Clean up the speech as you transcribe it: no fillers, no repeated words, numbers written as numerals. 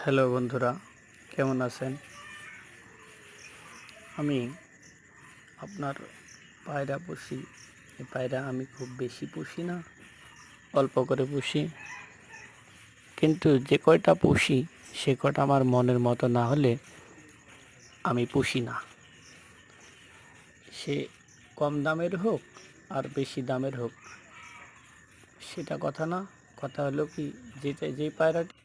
Hello বন্ধুরা, কেমন আছেন? আমি আপনার পায়রা পুষি। এই পায়রা আমি খুব বেশি পুষি না, অল্প করে পুষি। কিন্তু যে কয়টা পুষি সে কয়টা আমার মনের মতো না হলে আমি পুষি না। সে কম দামের হোক আর বেশি দামের হোক, সেটা কথা না। কথা হলো কি, যেই পায়রাটি